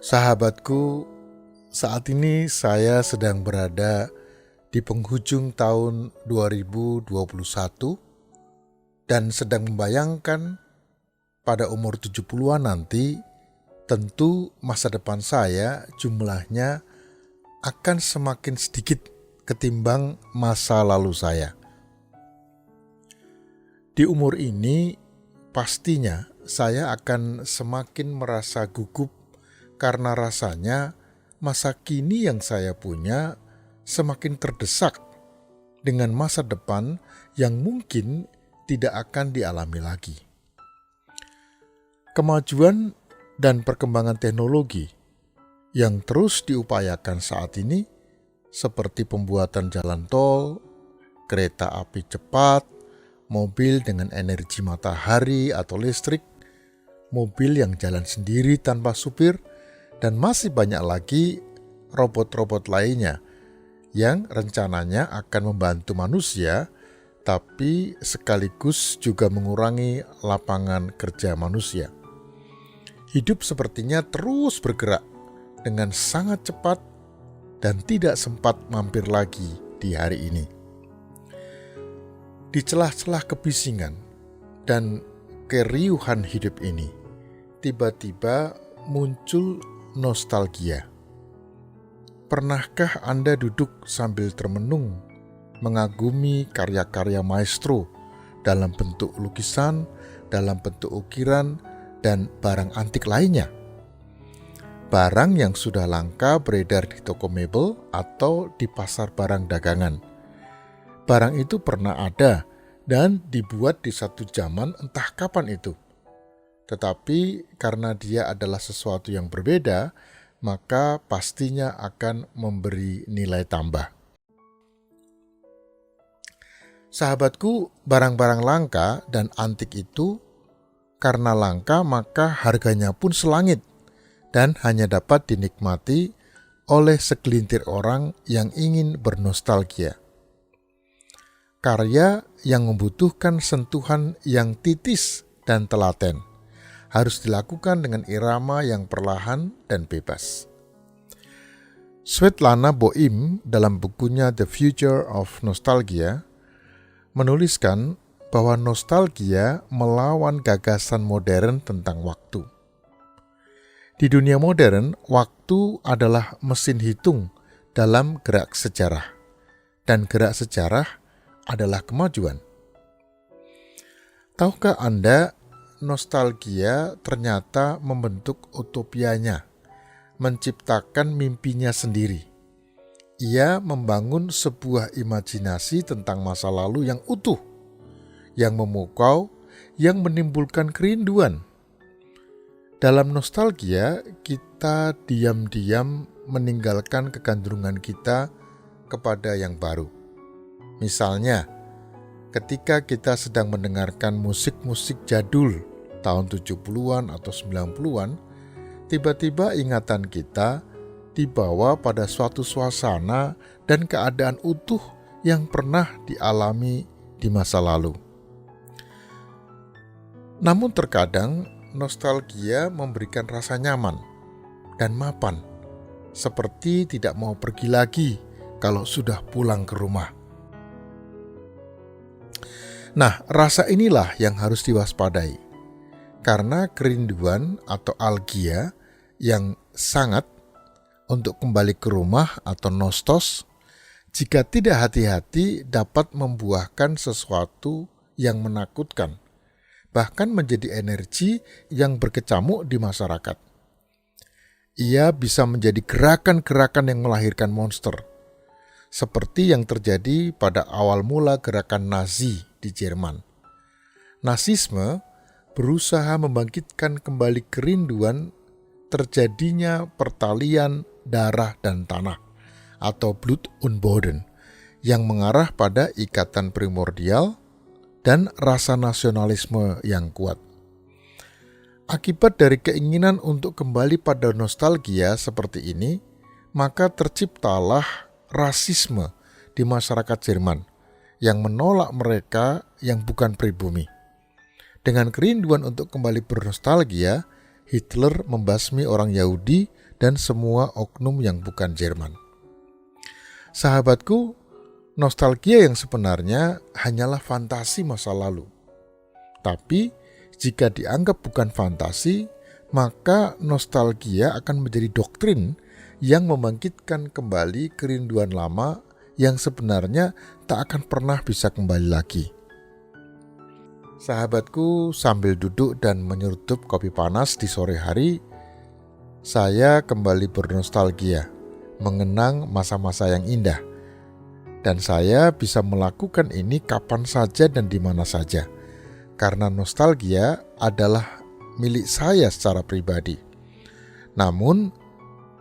Sahabatku, saat ini saya sedang berada di penghujung tahun 2021 dan sedang membayangkan pada umur 70-an nanti tentu masa depan saya jumlahnya akan semakin sedikit ketimbang masa lalu saya. Di umur ini pastinya saya akan semakin merasa gugup karena rasanya masa kini yang saya punya semakin terdesak dengan masa depan yang mungkin tidak akan dialami lagi. Kemajuan dan perkembangan teknologi yang terus diupayakan saat ini seperti pembuatan jalan tol, kereta api cepat, mobil dengan energi matahari atau listrik, mobil yang jalan sendiri tanpa supir, dan masih banyak lagi robot-robot lainnya yang rencananya akan membantu manusia, tapi sekaligus juga mengurangi lapangan kerja manusia. Hidup sepertinya terus bergerak dengan sangat cepat dan tidak sempat mampir lagi di hari ini. Di celah-celah kebisingan dan keriuhan hidup ini, tiba-tiba muncul nostalgia. Pernahkah Anda duduk sambil termenung, mengagumi karya-karya maestro dalam bentuk lukisan, dalam bentuk ukiran, dan barang antik lainnya? Barang yang sudah langka beredar di toko mebel atau di pasar barang dagangan. Barang itu pernah ada dan dibuat di satu zaman entah kapan itu. Tetapi karena dia adalah sesuatu yang berbeda, maka pastinya akan memberi nilai tambah. Sahabatku, barang-barang langka dan antik itu karena langka maka harganya pun selangit dan hanya dapat dinikmati oleh segelintir orang yang ingin bernostalgia. Karya yang membutuhkan sentuhan yang titis dan telaten harus dilakukan dengan irama yang perlahan dan bebas. Svetlana Boym dalam bukunya The Future of Nostalgia menuliskan bahwa nostalgia melawan gagasan modern tentang waktu. Di dunia modern, waktu adalah mesin hitung dalam gerak sejarah, dan gerak sejarah adalah kemajuan. Tahukah Anda, nostalgia ternyata membentuk utopianya, menciptakan mimpinya sendiri. Ia membangun sebuah imajinasi tentang masa lalu yang utuh, yang memukau, yang menimbulkan kerinduan. Dalam nostalgia, kita diam-diam meninggalkan kegandrungan kita kepada yang baru. Misalnya, ketika kita sedang mendengarkan musik-musik jadul tahun 70-an atau 90-an, tiba-tiba ingatan kita dibawa pada suatu suasana dan keadaan utuh yang pernah dialami di masa lalu. Namun terkadang nostalgia memberikan rasa nyaman dan mapan, seperti tidak mau pergi lagi kalau sudah pulang ke rumah. Nah, rasa inilah yang harus diwaspadai, karena kerinduan atau algia yang sangat untuk kembali ke rumah atau nostos, jika tidak hati-hati dapat membuahkan sesuatu yang menakutkan, bahkan menjadi energi yang berkecamuk di masyarakat. Ia bisa menjadi gerakan-gerakan yang melahirkan monster, seperti yang terjadi pada awal mula gerakan Nazi di Jerman. Nazisme berusaha membangkitkan kembali kerinduan terjadinya pertalian darah dan tanah atau Blut und Boden yang mengarah pada ikatan primordial dan rasa nasionalisme yang kuat. Akibat dari keinginan untuk kembali pada nostalgia seperti ini, maka terciptalah rasisme di masyarakat Jerman yang menolak mereka yang bukan pribumi. Dengan kerinduan untuk kembali bernostalgia, Hitler membasmi orang Yahudi dan semua oknum yang bukan Jerman. Sahabatku, nostalgia yang sebenarnya hanyalah fantasi masa lalu. Tapi jika dianggap bukan fantasi, maka nostalgia akan menjadi doktrin yang membangkitkan kembali kerinduan lama yang sebenarnya tak akan pernah bisa kembali lagi. Sahabatku, sambil duduk dan menyerutup kopi panas di sore hari, saya kembali bernostalgia, mengenang masa-masa yang indah. Dan saya bisa melakukan ini kapan saja dan di mana saja, karena nostalgia adalah milik saya secara pribadi. Namun,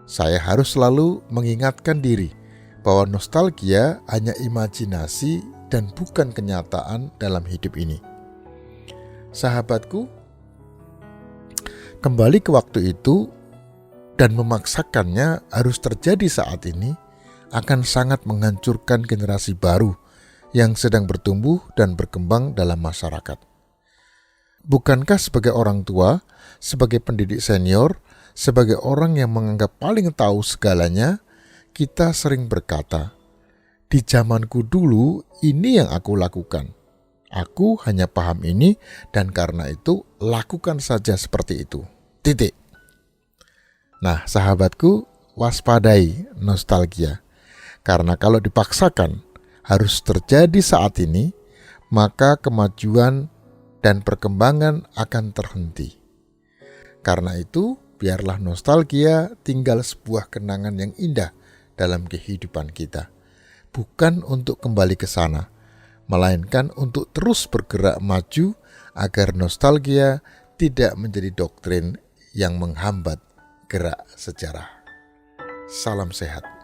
saya harus selalu mengingatkan diri bahwa nostalgia hanya imajinasi dan bukan kenyataan dalam hidup ini. Sahabatku, kembali ke waktu itu dan memaksakannya harus terjadi saat ini akan sangat menghancurkan generasi baru yang sedang bertumbuh dan berkembang dalam masyarakat. Bukankah sebagai orang tua, sebagai pendidik senior, sebagai orang yang menganggap paling tahu segalanya, kita sering berkata, "Di zamanku dulu ini yang aku lakukan. Aku hanya paham ini dan karena itu lakukan saja seperti itu. Titik." Nah, sahabatku, waspadai nostalgia. Karena kalau dipaksakan harus terjadi saat ini, maka kemajuan dan perkembangan akan terhenti. Karena itu, biarlah nostalgia tinggal sebuah kenangan yang indah dalam kehidupan kita. Bukan untuk kembali ke sana, melainkan untuk terus bergerak maju agar nostalgia tidak menjadi doktrin yang menghambat gerak sejarah. Salam sehat.